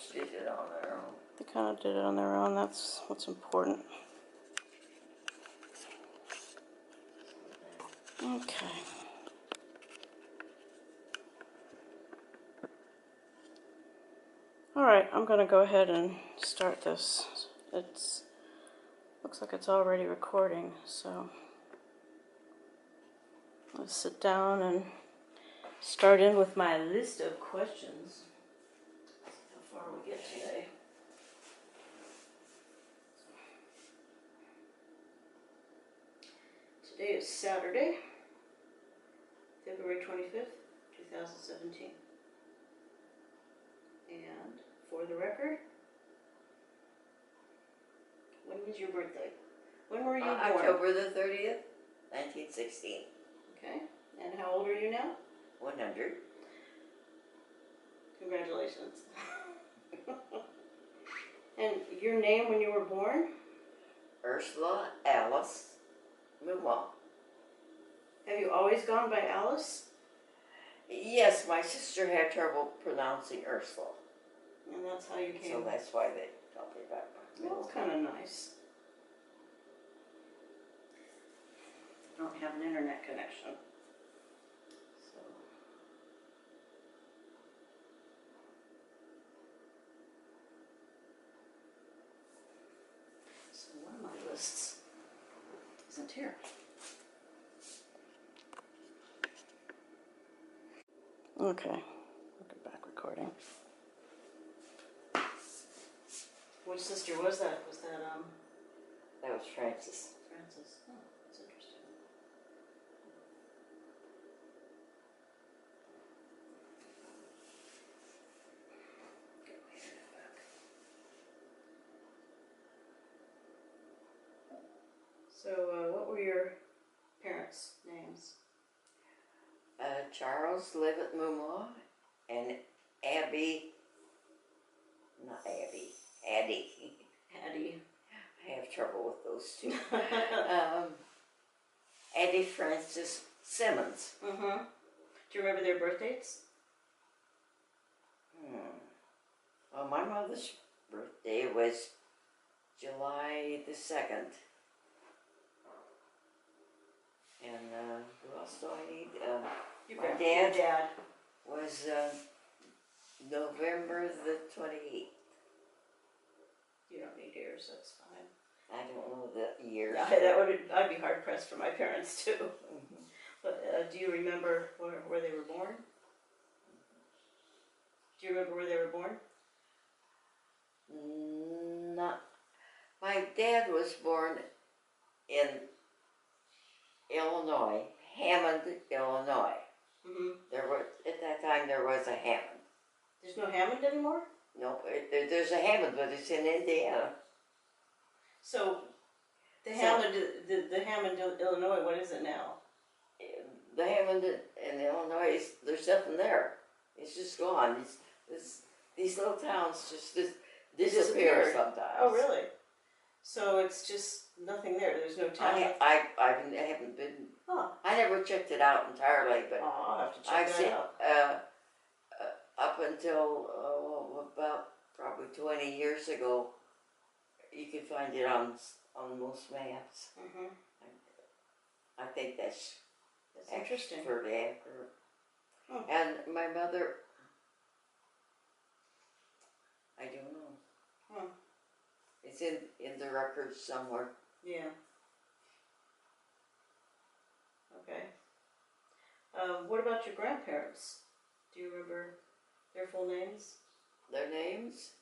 much did it on their own. They kind of did it on their own. That's what's important. Okay. All right, I'm going to go ahead and start this. Looks like it's already recording, so let's sit down and start in with my list of questions. How far we get today. Today is Saturday, February 25th, 2017. And for the record, when was your birthday? When were you born? October the 30th, 1916. Okay. And how old are you now? 100. Congratulations. And your name when you were born? Ursula Alice Moomau. Have you always gone by Alice? Yes, my sister had trouble pronouncing Ursula. And that's how you came. So that's why they called me back. Well, it's kind of nice. I don't have an internet connection. So one of my lists isn't here. Okay, we'll get back recording. Which sister was that? Was that That was Frances. Frances? Oh, that's interesting. Okay, we should get back. So, what were your parents' names? Charles Levitt Moomau and Addie. Addie. I have trouble with those two. Addie Frances Simmons. Mm-hmm. Do you remember their birth dates? Well, my mother's birthday was July the 2nd. And who else do I need? My dad was November the 28th. You don't need yours, that's fine. I don't know the year. I'd be hard pressed for my parents too. Mm-hmm. But do you remember where they were born? Do you remember where they were born? Not. My dad was born in Illinois, Hammond, Illinois. Mm-hmm. At that time there was a Hammond. There's no Hammond anymore? No, there's a Hammond, but it's in Indiana. So the Hammond, Illinois, what is it now? The Hammond in Illinois, there's nothing there. It's just gone. These little towns just disappear sometimes. Oh, really? So it's just nothing there. There's no town. I haven't been. Huh. I never checked it out entirely, but I'll have to check that out. Up until about probably 20 years ago, you can find it on most maps. Mm-hmm. I think that's interesting. For the Oh. And my mother, I don't know. Huh. It's in the records somewhere. Yeah. Okay. What about your grandparents? Do you remember their full names? Their names?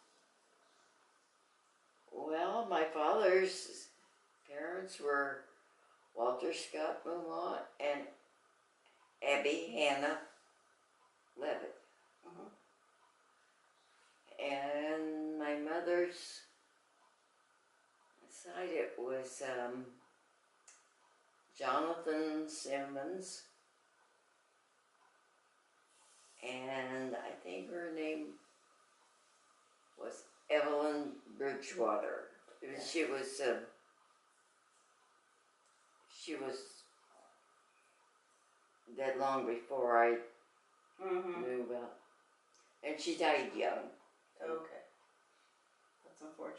Well, my father's parents were Walter Scott Moomau and Abby Hannah Levitt. Uh-huh. And my mother's side, it was Jonathan Simmons, and I think her name was Evelyn Bridgewater. She was dead long before I knew about, and she died young. Okay.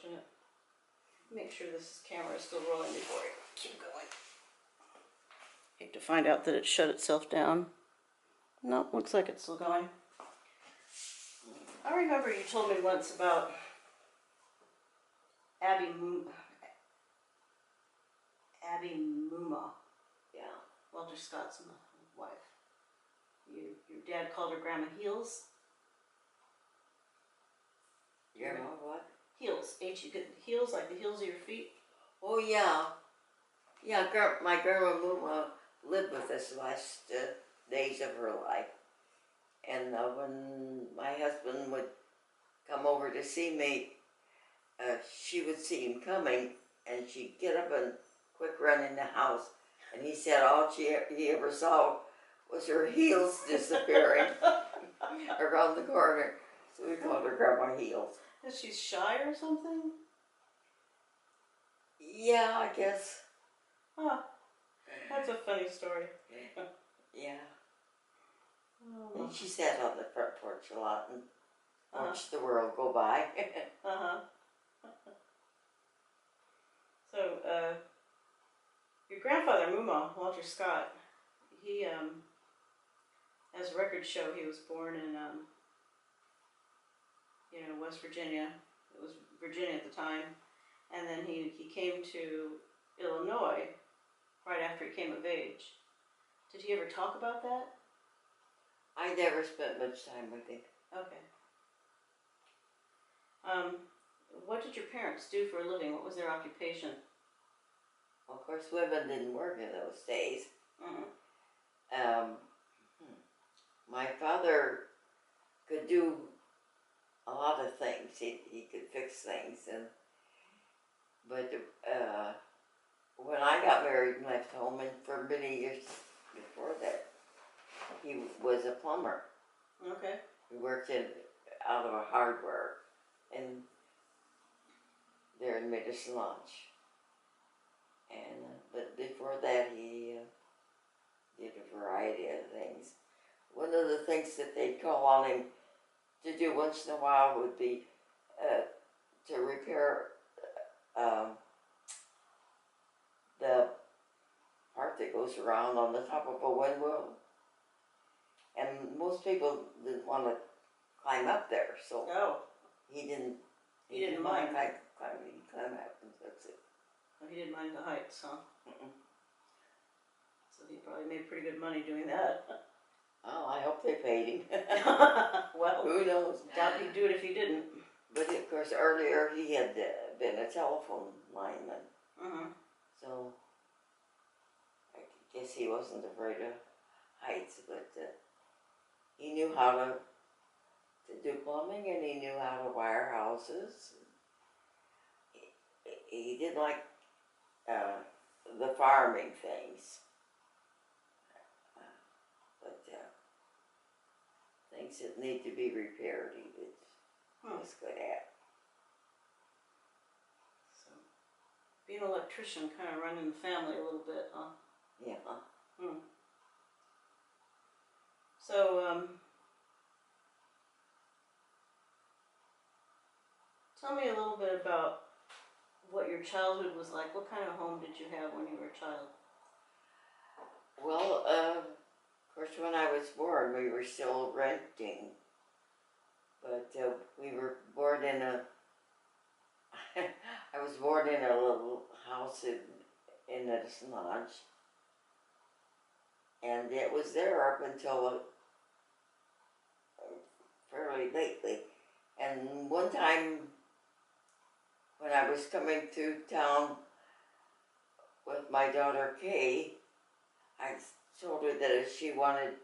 unfortunate. Make sure this camera is still rolling before I keep going. Hate to find out that it shut itself down. No, looks like it's still going. I remember you told me once about Abby Moomau, Yeah. Walter Scott's wife. Your dad called her Grandma Heels. You know what? Heels. Heels, like the heels of your feet. Oh, yeah. Yeah, my grandma Moomau lived with us the last days of her life. And when my husband would come over to see me, she would see him coming, and she'd get up and quick run in the house. And he said all he ever saw was her heels disappearing around the corner. So we called her Grandma Heels. Is she shy or something? Yeah, I guess. Huh. That's a funny story. Yeah. Oh. And she sat on the front porch a lot and watched the world go by. Uh-huh. So, your grandfather, Moomau, Walter Scott, he, has a record show. He was born in, West Virginia. It was Virginia at the time. And then he came to Illinois right after he came of age. Did he ever talk about that? I never spent much time with him. Okay. What did your parents do for a living? What was their occupation? Of course, women didn't work in those days. Mm-hmm. My father could do a lot of things. He could fix things, but when I got married and left home, and for many years before that, he was a plumber. Okay. He worked out of a hardware, and there in Medicine Lodge. And but before that, he did a variety of things. One of the things that they'd call on him to do once in a while would be to repair the part that goes around on the top of a windmill. And most people didn't want to climb up there, so he didn't. He didn't mind. Climbing. He climbed up, and that's it. Well, he didn't mind the heights, huh? Mm-mm. So he probably made pretty good money doing that. Oh, I hope they paid him. Well, who knows? Doubt he'd do it if he didn't. But of course, earlier he had been a telephone lineman, so I guess he wasn't afraid of heights. But he knew how to do plumbing, and he knew how to wire houses. He didn't like the farming things, but things that need to be repaired, he was good at. So, being an electrician, kind of running the family a little bit, huh? Yeah. So, tell me a little bit about what your childhood was like. What kind of home did you have when you were a child? Well, of course, when I was born, we were still renting, but we were born in I was born in a little house in Medicine Lodge, and it was there up until fairly lately. And one time, when I was coming through town with my daughter Kay, I told her that if she wanted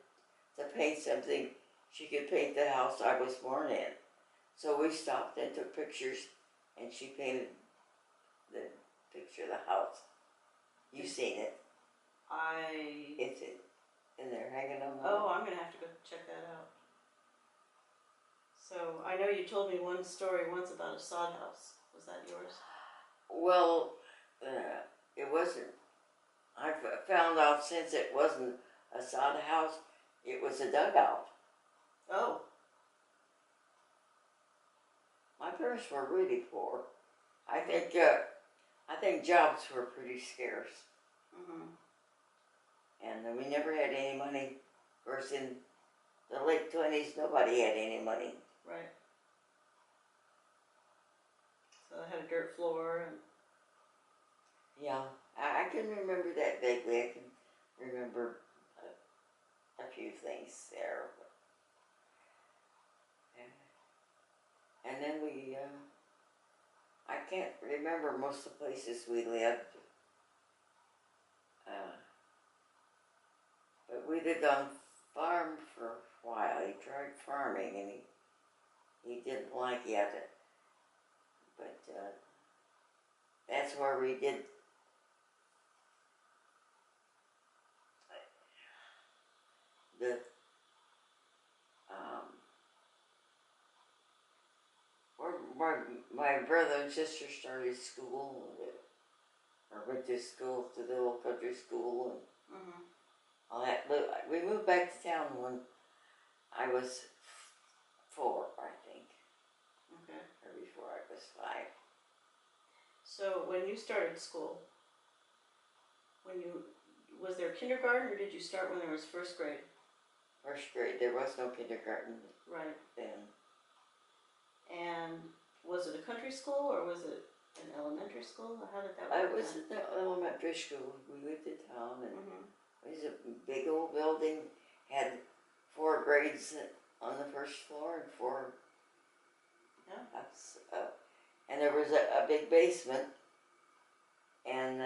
to paint something, she could paint the house I was born in. So we stopped and took pictures, and she painted the picture of the house. You've seen it. It's in there hanging on the wall. I'm going to have to go check that out. So, I know you told me one story once about a sod house. Was that yours? Well, it wasn't. I found out since it wasn't a sod house, it was a dugout. Oh. My parents were really poor, I think jobs were pretty scarce, and we never had any money. Of course, in the late 20s, nobody had any money. Right. So they had a dirt floor and. Yeah, I can remember that vaguely. I can remember a few things there. And then I can't remember most of the places we lived. But we lived on farm for a while. He tried farming and he didn't like it. But that's where we did the where my brother and sister started school, or went to school, to the old country school, and all that. But we moved back to town when I was 4, I think. Okay. Or before I was 5. So when you started school, was there kindergarten, or did you start when there was first grade? First grade. There was no kindergarten. Right. Then. And was it a country school, or was it an elementary school? How did that work? It was the elementary school. We lived in town, and Mm-hmm. it was a big old building. Had 4 grades on the first floor and 4 ups. And there was a big basement, and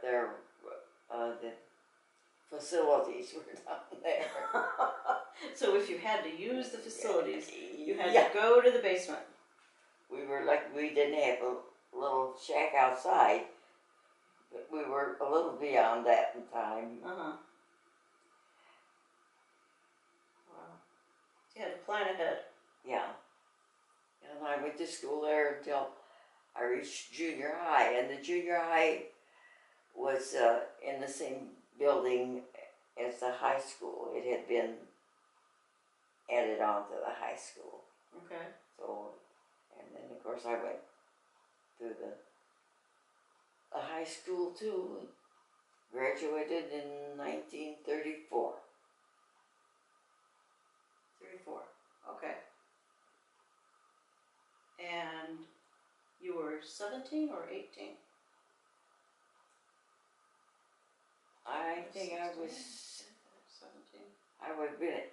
the facilities were down there. So if you had to use the facilities, you had Yeah. to go to the basement. We didn't have a little shack outside, but we were a little beyond that in time. Wow. You had to plan ahead. Yeah. And I went to school there until I reached junior high, and the junior high was in the same building as the high school. It had been added on to the high school. Okay. So, and then of course I went to the high school too, and graduated in 1934. 34. Okay. And you were 17 or 18? I think I was 17. I would have been it.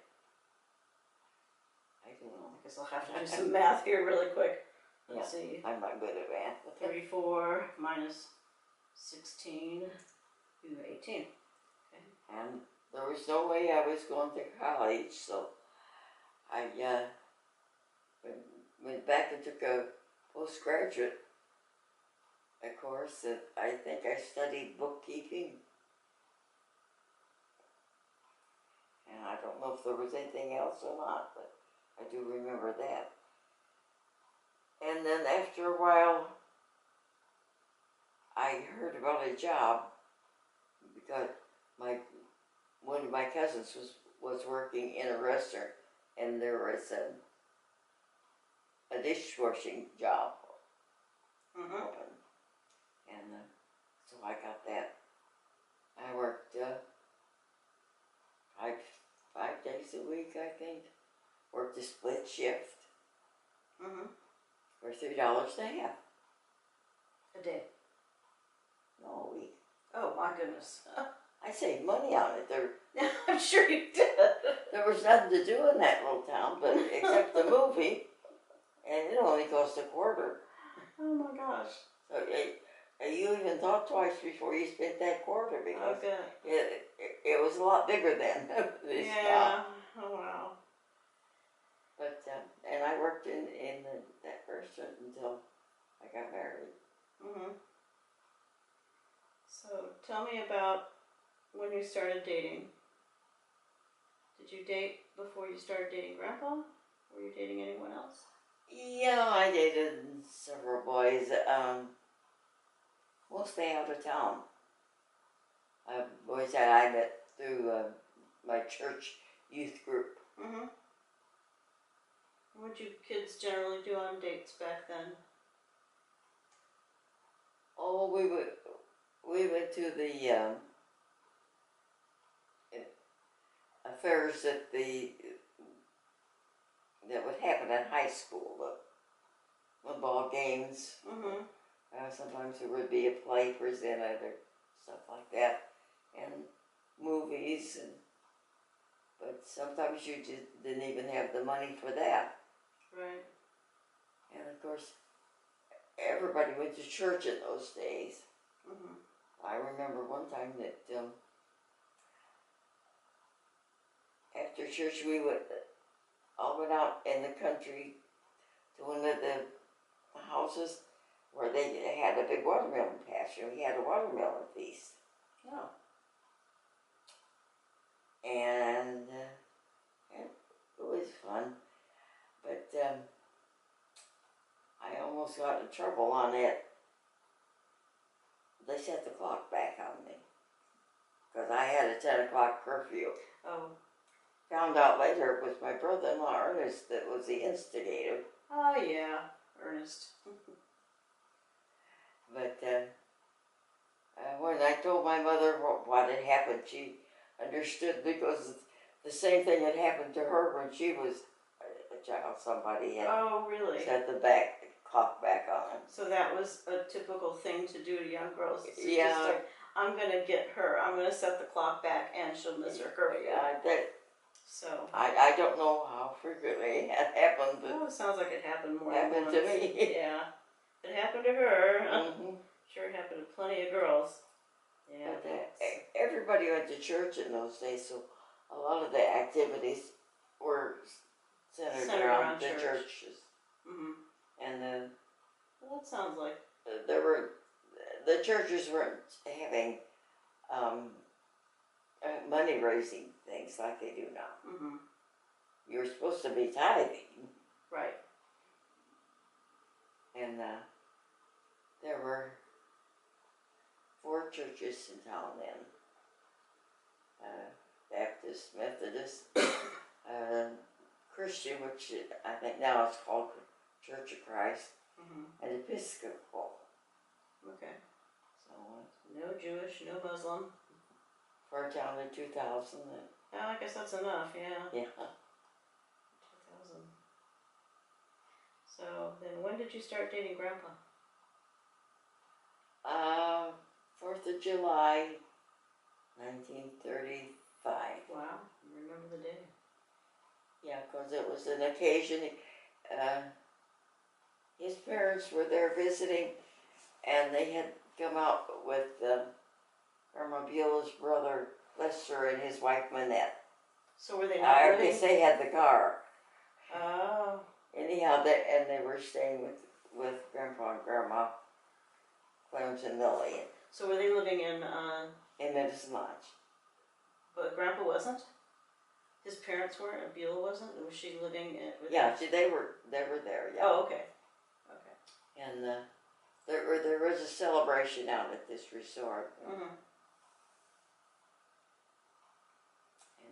I don't know. I guess I'll have to do some math here really quick. Let's see. I'm not good at math. 34 minus 16, you were 18. Okay. And there was no way I was going to college, so I went back and took a postgraduate course. I think I studied bookkeeping. And I don't know if there was anything else or not, but I do remember that. And then after a while, I heard about a job because one of my cousins was working in a restaurant, and there was a dishwashing job open, and so I got that. I worked 5 days a week, I think. Worked a split shift for $3.50 A day. No, a week. Oh my goodness. I saved money on it. I'm sure you did. There was nothing to do in that little town, but except the movie, and it only cost $0.25. Oh my gosh. So you even thought twice before you spent that quarter, because it was a lot bigger then. Yeah. Oh wow. But and I worked in that restaurant until I got married. So tell me about when you started dating. Did you date before you started dating Grandpa? Were you dating anyone else? Yeah, I dated several boys, mostly out of town. Boys that I met through my church youth group. What did you kids generally do on dates back then? Oh, we went to the affairs that would happen at high school, the ball games. Mm-hmm. Sometimes there would be a play presented or stuff like that, and movies, but sometimes you just didn't even have the money for that. Right. And of course, everybody went to church in those days. Mm-hmm. I remember one time that after church we all went out in the country to one of the houses where they had a big watermelon patch, and we had a watermelon feast. Oh. And it was fun, but I almost got in trouble on it. They set the clock back on me because I had a 10 o'clock curfew. Oh. Found out later it was my brother-in-law Ernest that was the instigator. Oh yeah, Ernest. But when I told my mother what had happened, she understood, because the same thing had happened to her when she was a child. Somebody had Oh really? set the clock back on. So that was a typical thing to do to young girls. So Yeah. Just like, I'm gonna get her. I'm gonna set the clock back, and she'll miss her curfew. Yeah, So. I don't know how frequently it happened, but Oh, it sounds like it happened more happened than to once. me. Yeah. It happened to her. Mm-hmm. Sure it happened to plenty of girls. Yeah. But everybody went to church in those days, so a lot of the activities were centered around the churches. Mm-hmm. And Well, that sounds like. the churches weren't having money raising things like they do now. Mm-hmm. You're supposed to be tithing. Right. And there were 4 churches in town then. Baptist, Methodist, Christian, which I think now it's called Church of Christ, Mm-hmm. and Episcopal. Okay. So No Jewish, no Muslim. for a town of 2,000. Oh, I guess that's enough, yeah. Yeah. 2000. So then when did you start dating Grandpa? 4th of July, 1935. Wow, you remember the day. Yeah, because it was an occasion. His parents were there visiting, and they had come out with Grandma Beulah's brother Lester and his wife Manette. So were they not I living? guess they had the car. Oh. Anyhow, they were staying with Grandpa and Grandma, Clarence and Lily. So were they living in Medicine Lodge. But Grandpa wasn't? His parents weren't, and Beulah wasn't? Was she living with Yeah, them? they were there. Yeah. Oh, okay. Okay. And there was a celebration out at this resort. Mm-hmm.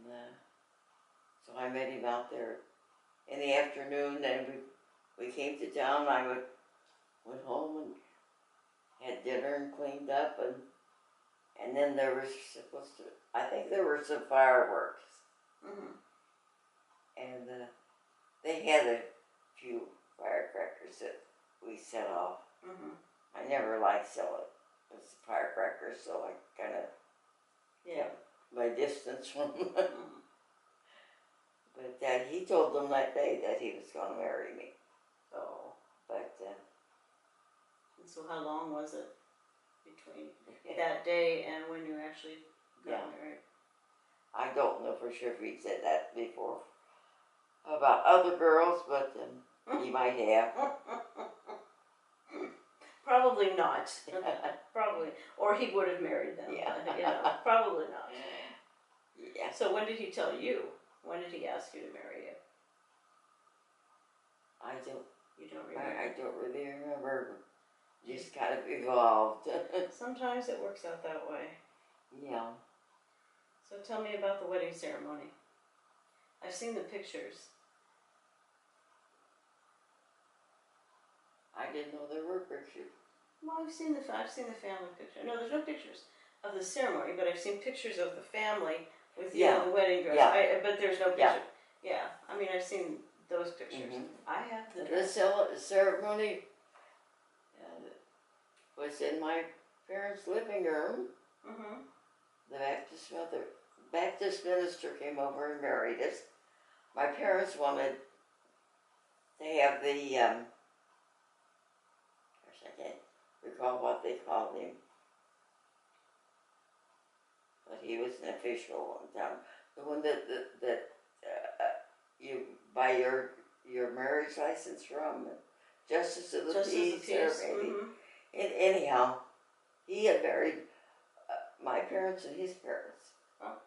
And so I met him out there in the afternoon, and we came to town. I went home and had dinner and cleaned up, and then there was supposed to, I think there were some fireworks. Mm-hmm. And they had a few firecrackers that we set off. Mm-hmm. I never liked selling firecrackers, so I kind of kept my distance from them. Mm-hmm. But he told them that day that he was going to marry me. Oh. But And so how long was it between that day and when you actually got married? I don't know for sure if he said that before about other girls, but he might have. Probably not. Probably. Or he would have married them. Yeah. You know, probably not. Yeah. So when did he tell you? When did he ask you to marry you? You don't remember? I don't really remember. Just kind of evolved. Sometimes it works out that way. Yeah. So tell me about the wedding ceremony. I've seen the pictures. I didn't know there were pictures. Well, I've seen the family picture. No, there's no pictures of the ceremony, but I've seen pictures of the family with you Yeah. in the wedding dress. Yeah. But there's no Yeah. picture. Yeah, I mean, I've seen those pictures. I have the The dress. ceremony was in my parents' living room. Mm-hmm. The Baptist minister came over and married us. My parents wanted to have the, gosh, I can't recall what they called him, but he was an official in town. The one that you buy your marriage license from, Justice of the Peace, or maybe. Mm-hmm. And anyhow, he had married my parents and his parents. Oh,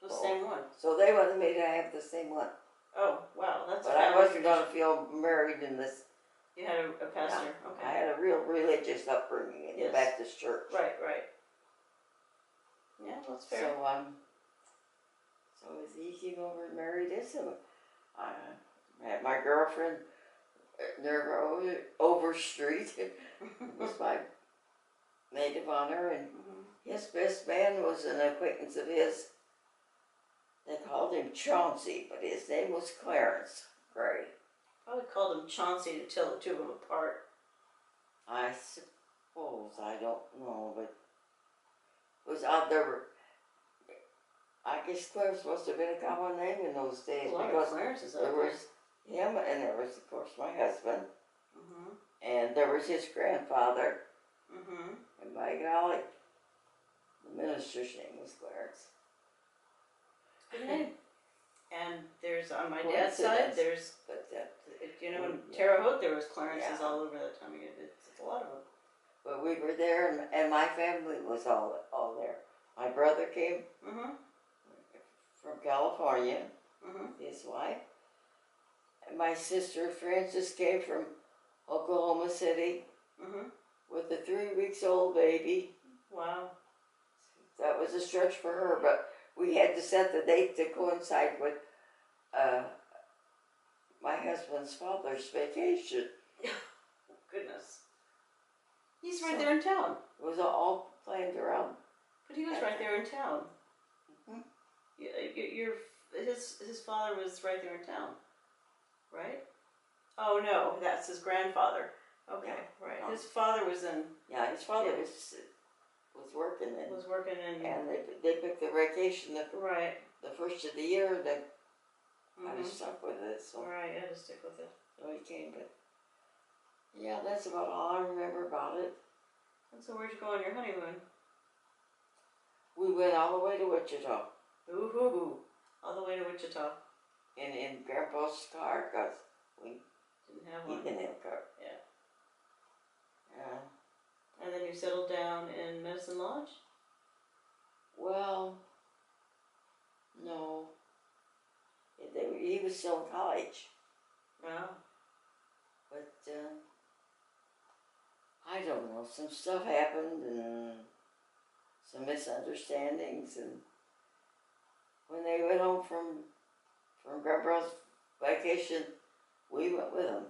the same one. So they wanted me to have the same one. Oh, wow, that's. But I wasn't going to feel married in this. You had a pastor. Yeah, Okay. I had a real religious upbringing in the Baptist church. Right. Yeah, that's fair. So as he came over and married us, I had my girlfriend near Overstreet was my maid of honor, and his best man was an acquaintance of his. They called him Chauncey, but his name was Clarence Gray. Probably called him Chauncey to tell the two of them apart. I suppose, I don't know, but it was out there. I guess Clarence must have been a common name in those days, because there was him, and there was, of course, my husband, and there was his grandfather, and by golly, the minister's name was Clarence. Good name. And there's, on my dad's side, there's, but, in Terre Haute, there was Clarences all over that time. It's a lot of them. But we were there, and my family was all there. My brother came from California, his wife. And my sister Frances came from Oklahoma City with a 3-week-old baby. Wow. That was a stretch for her, but we had to set the date to coincide with my husband's father's vacation. Goodness. He's right there in town. It was all planned around. But he was right there in town. His father was right there in town, right? Oh no, that's his grandfather. Okay, right. His father was in. Yeah, his father was working and and they picked the vacation the first of the year. They kind of stuck with it. So right, you had to stick with it. So he came, but yeah, that's about all I remember about it. And so where'd you go on your honeymoon? We went all the way to Wichita. Ooh, all the way to Wichita. In Grandpa's car, because we didn't have one. He didn't have a car. Yeah. Yeah. And then you settled down in Medicine Lodge? Well, no. He was still in college. Wow. But, I don't know, some stuff happened and some misunderstandings, and when they went home from Grandpa's vacation, we went with them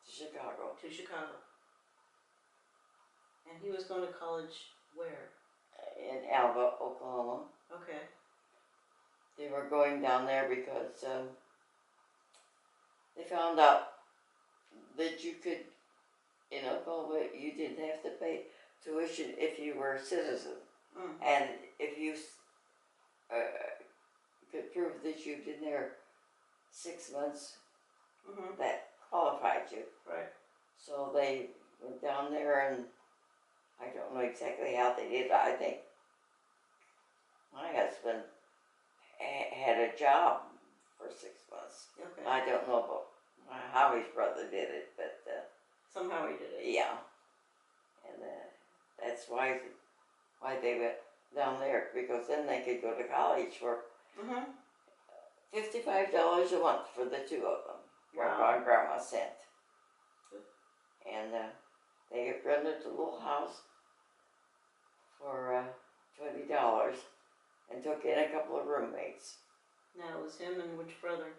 to Chicago. And he was going to college where? In Alva, Oklahoma. Okay. They were going down there because they found out that you could, in Oklahoma, you didn't have to pay tuition if you were a citizen. And if you could prove that you'd been there 6 months, that qualified you. Right. So they went down there, and I don't know exactly how they did it. I think my husband had a job for 6 months. Okay. I don't know about how his brother did it, but somehow he did it. Yeah, and that's why they went down there, because then they could go to college for $55 a month for the two of them. Grandpa and Grandma sent, and they rented a little house for $20 and took in a couple of roommates. Now it was him and which brother?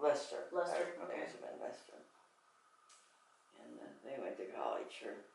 Lester. Okay. Benjamin Lester. And they went to college. quite sure.